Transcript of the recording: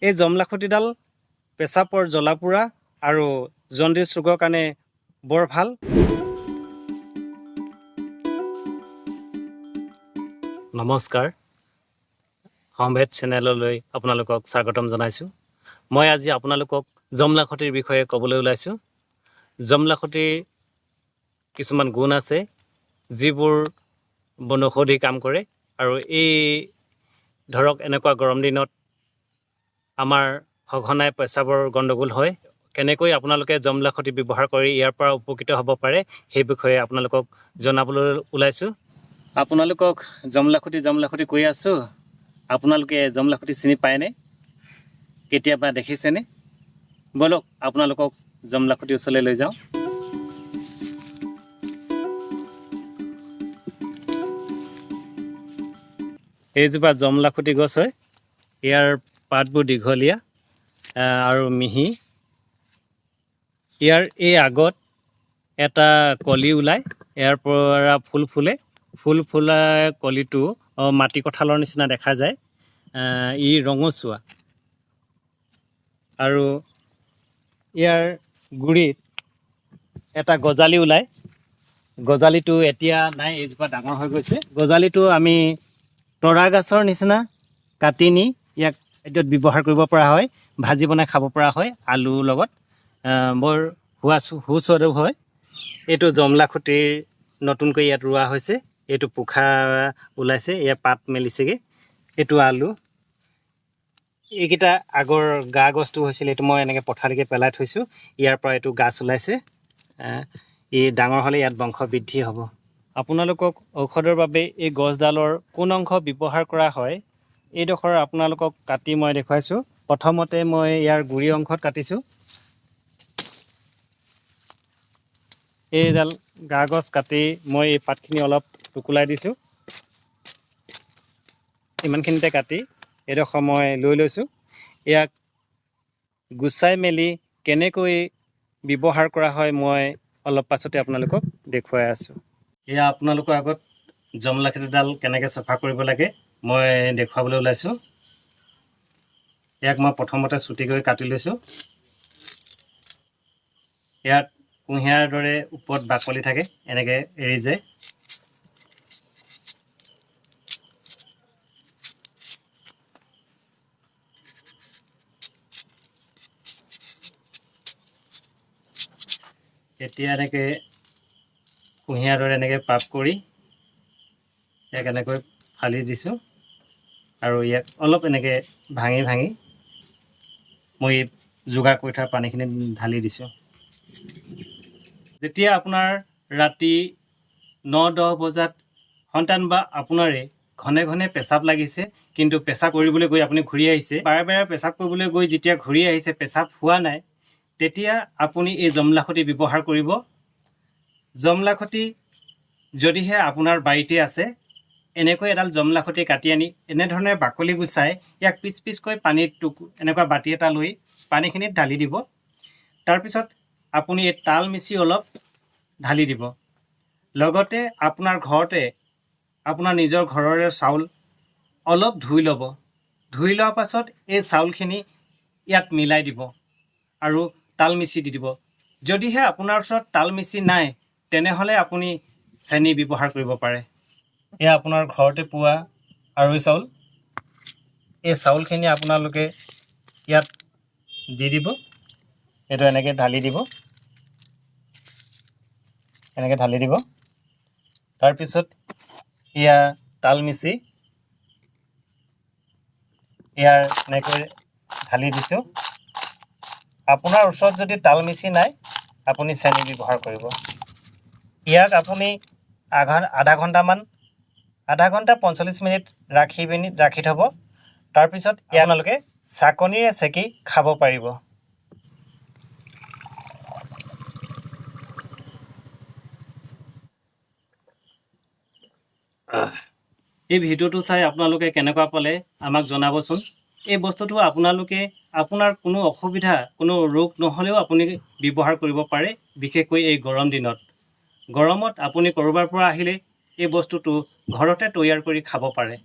এই জমলাখুটিডাল পেচাবৰ জ্বলা-পোৰা আৰু জণ্ডিছ ৰোগৰ কাৰণে বৰ ভাল। নমস্কাৰ, সম্ভেদ চেনেললৈ আপোনালোকক স্বাগতম জনাইছোঁ। মই আজি আপোনালোকক জমলাখুটিৰ বিষয়ে ক'বলৈ ওলাইছোঁ। জমলাখুটিৰ কিছুমান গুণ আছে যিবোৰ বনৌষধি কাম কৰে, আৰু এই ধৰক এনেকুৱা গৰম দিনত আমাৰ সঘনাই পেচাবৰ গণ্ডগোল হয়। কেনেকৈ আপোনালোকে জমলাখুটি ব্যৱহাৰ কৰি ইয়াৰ পৰা উপকৃত হ'ব পাৰে সেই বিষয়ে আপোনালোকক জনাবলৈ ওলাইছোঁ। আপোনালোকক জমলাখুটি কৈ আছোঁ। আপোনালোকে জমলাখুটি চিনি পায়নে? কেতিয়াবা দেখিছেনে? বলক আপোনালোকক জমলাখুটিৰ ওচৰলৈ লৈ যাওঁ। এইজোপা জমলাখুটি গছ হয়। ইয়াৰ পাতবোৰ দীঘলীয়া আৰু মিহি। ইয়াৰ এই আগত এটা কলি ওলায়, ইয়াৰ পৰা ফুল ফুলে। ফুল ফুলা কলিটো মাটি কঁঠালৰ নিচিনা দেখা যায়। ই ৰঙচুৱা আৰু ইয়াৰ গুৰিত এটা গজালি ওলায়। গজালিটো এতিয়া নাই, এইজোপা ডাঙৰ হৈ গৈছে। গজালিটো আমি তৰা গাছৰ নিচিনা কাটি নি ইয়াক এতিয়াত ব্যৱহাৰ কৰিব পৰা হয়, ভাজি বনাই খাব পৰা হয় আলুৰ লগত। বৰ সুস্বাদু হয়। এইটো জমলাখুটিৰ নতুনকৈ ইয়াত ৰোৱা হৈছে। এইটো পোখা ওলাইছে, ইয়াৰ পাত মেলিছেগৈ। এইটো আলু। এইকেইটা আগৰ গা গছটো হৈছিল, এইটো মই এনেকৈ পথালিকৈ পেলাই থৈছোঁ। ইয়াৰ পৰা এইটো গাছ ওলাইছে। ই ডাঙৰ হ'লে ইয়াত বংশ বৃদ্ধি হ'ব। আপোনালোকক ঔষধৰ বাবে এই গছডালৰ কোন অংশ ব্যৱহাৰ কৰা হয় এইডোখৰ আপোনালোকক কাটি মই দেখুৱাইছোঁ। প্ৰথমতে মই ইয়াৰ গুৰি অংশত কাটিছোঁ। এইডাল গা গছ কাটি মই এই পাতখিনি অলপ টুকুলাই দিছোঁ। ইমানখিনিতে কাটি এইডোখৰ মই লৈ লৈছোঁ। ইয়াক গুচাই মেলি কেনেকৈ ব্যৱহাৰ কৰা হয় মই অলপ পাছতে আপোনালোকক দেখুৱাই আছোঁ। এয়া আপোনালোকৰ আগত জমলাখুটিডাল কেনেকৈ চাফা কৰিব লাগে মই দেখুৱাবলৈ ওলাইছোঁ। ইয়াক মই প্ৰথমতে চুটিকৈ কাটি লৈছোঁ। ইয়াত কুঁহিয়াৰ দৰে ওপৰত বাকলি থাকে, এনেকৈ এৰি যায়। এতিয়া এনেকৈ কুঁহিয়াৰ দৰে এনেকৈ পাপ কৰি ইয়াক এনেকৈ ফালি দিছোঁ, আৰু ইয়াক অলপ এনেকৈ ভাঙি ভাঙি মই যোগাৰ কৰি থোৱা পানীখিনি ঢালি দিছোঁ। যেতিয়া আপোনাৰ ৰাতি 9-10 বজাত সন্তান বা আপোনাৰে ঘনে ঘনে পেচাব লাগিছে, কিন্তু পেচাব কৰিবলৈ গৈ আপুনি ঘূৰি আহিছে, বাৰে বাৰে পেচাব কৰিবলৈ গৈ যেতিয়া ঘূৰি আহিছে পেচাব হোৱা নাই, তেতিয়া আপুনি এই জমলাখুটি ব্যৱহাৰ কৰিব। জমলাখুটি যদিহে আপোনাৰ বাৰীতে আছে, এনেকৈ এডাল জমলাখুটি কাটি আনি এনেধৰণে বাকলি গুচাই ইয়াক পিচ পিচকৈ পানীত এনেকুৱা বাতি এটা লৈ পানীখিনিত ঢালি দিব। তাৰপিছত আপুনি এই তাল মিচি অলপ ঢালি দিব। লগতে আপোনাৰ ঘৰতে আপোনাৰ নিজৰ ঘৰৰে চাউল অলপ ধুই ল'ব। ধুই লোৱাৰ পাছত এই চাউলখিনি ইয়াত মিলাই দিব আৰু তাল মিচি দি দিব। যদিহে আপোনাৰ ওচৰত তাল মিচি নাই, তেনেহ'লে আপুনি চেনি ব্যৱহাৰ কৰিব পাৰে। এয়া আপোনাৰ ঘৰতে পোৱা আৰৈ চাউল। এই চাউলখিনি আপোনালোকে ইয়াত দি দিব। এইটো এনেকৈ ঢালি দিব, এনেকৈ ঢালি দিব। তাৰপিছত এয়া তাল মিচি ইয়াৰ এনেকৈ ঢালি দিছোঁ। আপোনাৰ ওচৰত যদি তাল মিচি নাই, আপুনি চেনি ব্যৱহাৰ কৰিব। ইয়াক আপুনি আধা ঘণ্টা 45 মিনিট ৰাখি থ'ব। তাৰপিছত ইয়াক আপোনালোকে চাকনিৰে চেকি খাব পাৰিব। এই ভিডিঅ'টো চাই আপোনালোকে কেনেকুৱা পালে আমাক জনাবচোন। এই বস্তুটো আপোনালোকে আপোনাৰ কোনো অসুবিধা, কোনো ৰোগ নহ'লেও আপুনি ব্যৱহাৰ কৰিব পাৰে, বিশেষকৈ এই গৰম দিনত। গৰমত আপুনি ক'ৰবাৰ পৰা আহিলে এই বস্তুটো ঘৰতে তৈয়াৰ কৰি খাব পাৰে।